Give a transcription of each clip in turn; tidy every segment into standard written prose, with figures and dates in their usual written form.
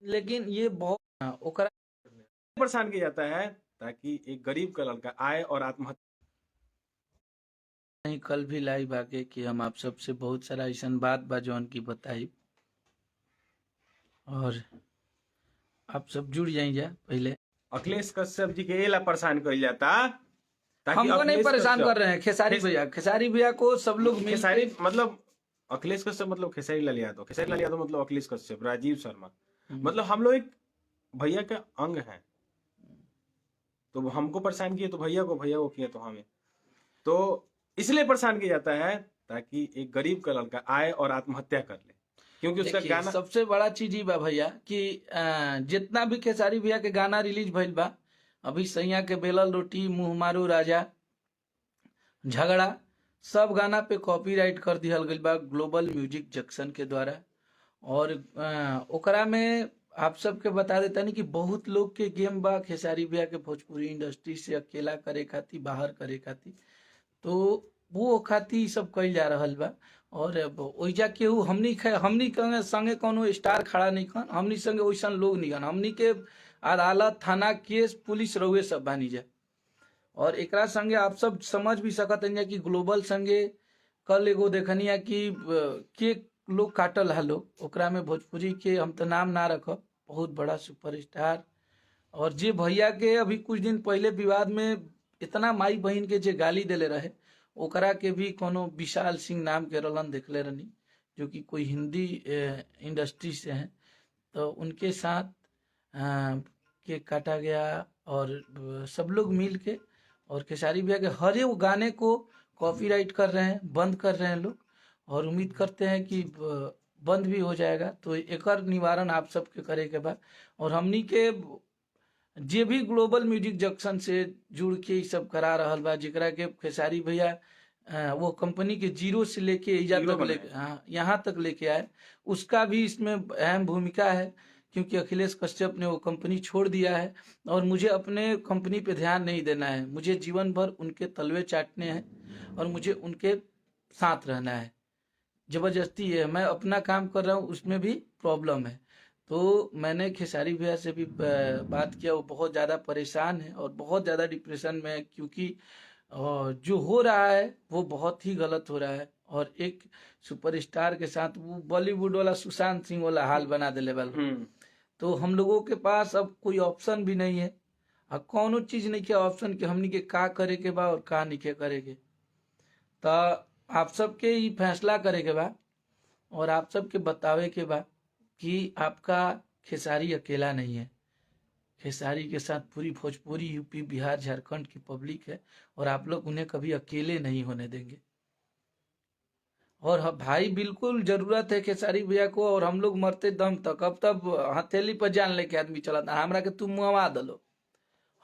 लेकिन ये बहुत ओकरा परेशान किया जाता है ताकि एक गरीब का लड़का आए और आत्महत्या। नहीं, कल भी लाइव आके कि हम आप सबसे बहुत सारा ऐसा बात बा जौन की बताई और आप सब जुड़ जाइए पहले। अखिलेश कश्यप जी के एला परेशान कर जाता ताकि हमको नहीं अखिलेश परेशान कर कश्यप रहे हैं, खेस, खेसारी भैया को सब लोग मिल के। खेसारी मतलब अखिलेश कश्यप मतलब खेसारी लाल यादव मतलब अखिलेश कश्यप, राजीव शर्मा, मतलब हम लोग एक भैया का अंग हैं। तो वो हमको परेशान किए तो भैया को किए तो हमें। तो इसलिए परेशान किया जाता है ताकि एक गरीब का लड़का आए और आत्महत्या कर ले, क्योंकि उसका देखिए गाना। सबसे बड़ा चीज ही बा भैया कि जितना भी खेसारी भैया के गाना रिलीज भइल बा, अभी सैया के बेलल रोटी, मुंह मारू राजा, झगड़ा, सब गाना पे कॉपीराइट कर दिहल गइल बा ग्लोबल म्यूजिक जंक्शन के द्वारा। और ओकरा में आप सबके बता देता नहीं कि बहुत लोग के गेम बा खेसारी भैया के भोजपुरी इंडस्ट्री से अकेला करे खातिर, बाहर करे खातिर। तो वो खातिर सब कइल जा रहल बा। और अब ओइजा केहू हमनी के संगे कोनो स्टार खड़ा नहीं खन, हमनी संगे वैसन लोग नहीं खन, हमनी के अदालत, थाना, केस, पुलिस रहुए सब बानी जा। और एकरा संगे आप सब समझ भी सकत हैं कि ग्लोबल संगे कल एगो देखनिया कि के लोग काटल है लोग, ओकरा में भोजपुरी के हम तो नाम ना रखब, बहुत बड़ा सुपरस्टार। और जे भैया के अभी कुछ दिन पहले विवाद में इतना माई बहन के जे गाली देले रहे, ओकरा के भी कोनो विशाल सिंह नाम के रलन देखले रहनी, जो कि कोई हिंदी इंडस्ट्री से हैं। तो उनके साथ केक काटा गया और सब लोग मिल के और खेसारी भैया के हर एक गाने को कॉपीराइट कर रहे हैं, बंद कर रहे हैं लोग। और उम्मीद करते हैं कि बंद भी हो जाएगा। तो एकर निवारण आप सबके करे के बाद और हमनी के जे भी ग्लोबल म्यूजिक जंक्शन से जुड़ के ई सब करा रहल बा, जेकरा के खेसारी भैया वो कंपनी के जीरो से लेके इजा हीरो तक बनाए। हाँ यहाँ तक लेके आए, उसका भी इसमें अहम भूमिका है। क्योंकि अखिलेश कश्यप ने वो कंपनी छोड़ दिया है और मुझे अपने कंपनी पे ध्यान नहीं देना है, मुझे जीवन भर उनके तलवे चाटने हैं और मुझे उनके साथ रहना है। जबरदस्ती है, मैं अपना काम कर रहा हूँ उसमें भी प्रॉब्लम है। तो मैंने खेसारी भैया से भी बात किया, वो बहुत ज़्यादा परेशान है और बहुत ज़्यादा डिप्रेशन में है। क्योंकि जो हो रहा है वो बहुत ही गलत हो रहा है और एक सुपरस्टार के साथ वो बॉलीवुड वाला सुशांत सिंह वाला हाल बना दिले वाला। तो हम लोगों के पास अब कोई ऑप्शन भी नहीं है, और कौनो चीज नहीं के ऑप्शन के हमनी के का करे के बा और का नहीं के करे के। तो आप सबके ही फैसला करे के बा और आप सबके बतावे के बा कि आपका खेसारी अकेला नहीं है। खेसारी के साथ पूरी भोजपुरी, यूपी, बिहार, झारखंड की पब्लिक है और आप लोग उन्हें कभी अकेले नहीं होने देंगे। और भाई बिल्कुल जरूरत है खेसारी भैया को, और हम लोग मरते दम तक। अब तब हथेली पर जान लेके आदमी चला था, हमरा के तुम मुआवा दलो,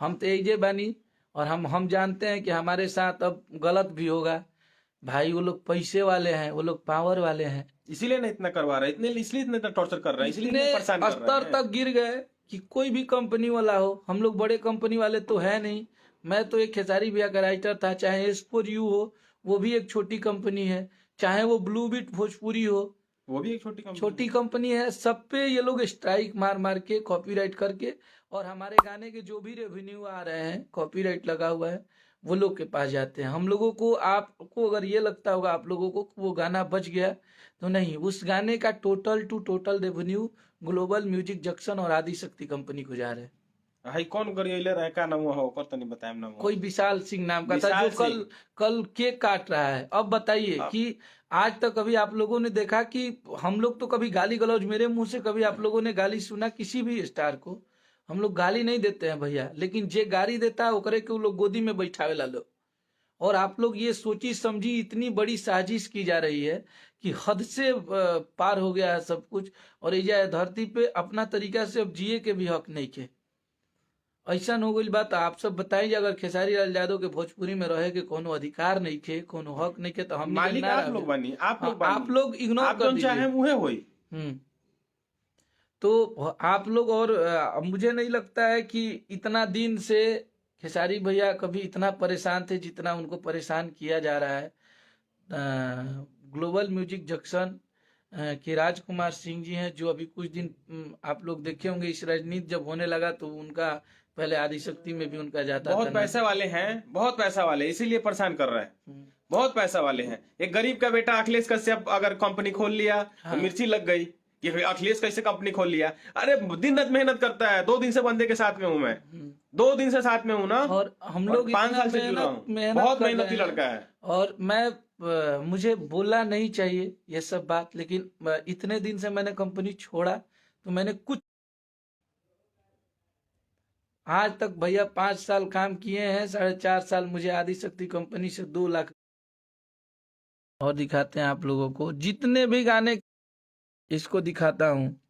हम तो एजे बानी और हम जानते हैं कि हमारे साथ अब गलत भी होगा। भाई वो लोग पैसे वाले हैं, वो लोग पावर वाले हैं, इसीलिए ना इतना करवा रहा है, इसलिए इतना टॉर्चर कर रहा है, इसलिए इतने इतना परेशान कर रहे स्तर हैं। तक गिर गए कि कोई भी कंपनी वाला हो, हम लोग बड़े कंपनी वाले तो है नहीं। मैं तो एक खेसारी भैया का राइटर था, चाहे एस4 यू हो, वो भी एक छोटी कंपनी है, चाहे वो ब्लू बीट भोजपुरी हो, वो भी एक छोटी कंपनी छोटी है। कंपनी है। सब पे ये लोग स्ट्राइक मार मार के, कॉपीराइट करके, और हमारे गाने के जो भी रेवेन्यू आ रहे हैं, कॉपीराइट लगा हुआ है, वो लोग के पास जाते हैं। हम लोगों को, आपको अगर ये लगता होगा आप लोगों को वो गाना बच गया, तो नहीं, उस गाने का total two total revenue global music junction और आदि शक्ति कंपनी को जा रहे हैं। हाई कौन गरियले रहे, का नाम हो ओकर तनी बताएम नाम हो। कोई विशाल सिंह नाम का था, जो विशाल कल सिंह। कल केक काट रहा है। अब बताइए अब कि आज तक कभी आप लोगों ने देखा कि हम लोग तो कभी गाली गलौज, मेरे मुंह से कभी आप लोगों ने गाली सुना किसी भी स्टार को? हम लोग गाली नहीं देते हैं भैया, लेकिन जे गाली देता है ओकरे के वो लोग गोदी में बैठावे ला लो। और आप लोग ये सोची समझी इतनी बड़ी साजिश की जा रही है कि हद से पार हो गया है सब कुछ। और ये धरती पे अपना तरीका से अब जिए के भी हक नहीं के। ऐसा हो गई बात। आप सब बताइए, अगर खेसारी लाल यादव के भोजपुरी में रहे के कोनो अधिकार नहीं खे, कोनो हक नहीं खे, तो हमनी के मालिक ना आप रहे। लोग बानी, आप लोग हाँ, बानी, आप लोग इग्नोर आप कर जोन दीजिए। चाहे मुहे होई। हम्म। तो आप लोग, और मुझे नहीं लगता है कि इतना दिन से खेसारी भैया कभी इतना परेशान थे जितना उनको परेशान किया जा रहा है। ग्लोबल म्यूजिक जंक्शन कि राजकुमार सिंह जी हैं, जो अभी कुछ दिन आप लोग देखे होंगे, इस राजनीति जब होने लगा तो उनका पहले आदिशक्ति में भी उनका जाता बहुत था पैसे वाले हैं, बहुत पैसा वाले, इसीलिए परेशान कर रहा है। हम्म, बहुत पैसा वाले हैं। एक गरीब का बेटा अखिलेश कश्यप अगर कंपनी खोल लिया हाँ। तो मिर्ची लग गई कि अखिलेश कैसे कंपनी खोल लिया। अरे दिन रात मेहनत करता है, 2 दिन से बंदे के साथ में हूं मैं, 2 दिन से साथ में हूं ना, और हम लोग 5 इतना साल से जुड़ा हूं, मेहनत बहुत कर रहे मेहनती हैं। लड़का है। और मैं मुझे बोलना नहीं चाहिए ये सब बात, लेकिन इतने दिन से मैंने कंपनी छोड़ा तो मैंने कुछ, आज तक भैया 5 साल काम किए हैं, 4.5 साल मुझे आदिशक्ति कंपनी से 2 लाख। और दिखाते हैं आप लोगों को जितने भी गाने, इसको दिखाता हूँ,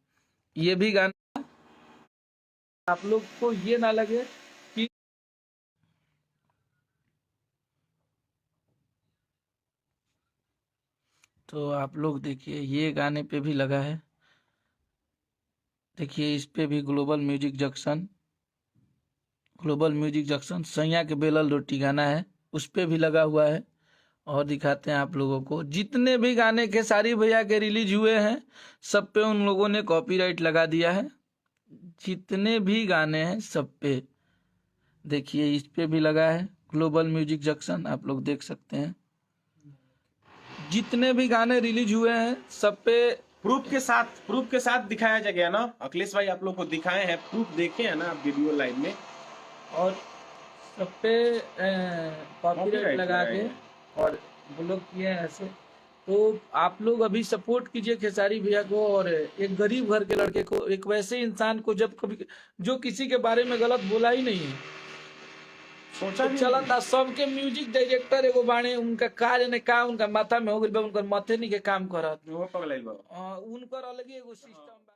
ये भी गाना, आप लोग को ये ना लगे कि तो आप लोग देखिए ये गाने पे भी लगा है, देखिए इस पे भी ग्लोबल म्यूजिक जंक्शन सैया के बेलल रोटी गाना है, उस पे भी लगा हुआ है। और दिखाते हैं आप लोगों को जितने भी गाने खेसारी भैया के रिलीज हुए हैं सब पे उन लोगों ने कॉपीराइट लगा दिया है, जितने भी गाने हैं सब पे। देखिए इस पे भी लगा है ग्लोबल म्यूजिक जंक्शन, आप लोग देख सकते हैं जितने भी गाने रिलीज हुए हैं सब पे प्रूफ के साथ दिखाया जा गया ना अखिलेश भाई, आप लोग को दिखाए हैं, प्रूफ देखे हैं ना आप वीडियो लाइव में, और सब पे कॉपीराइट लगा के और ब्लॉक किए हैं ऐसे। तो आप लोग अभी सपोर्ट कीजिए खेसारी भैया को, और एक गरीब घर के लड़के को, एक वैसे इंसान को जब कभी जो किसी के बारे में गलत बोला ही नहीं है, सोचा भी चला था सबके म्यूजिक डायरेक्टर एगो बाणे, उनका कार्य ने का उनका माथा में हो गई, उनका माथे नहीं के काम करत, नहीं। वो पगलाइल बा। उनकर अलग ही एगो सिस्टम।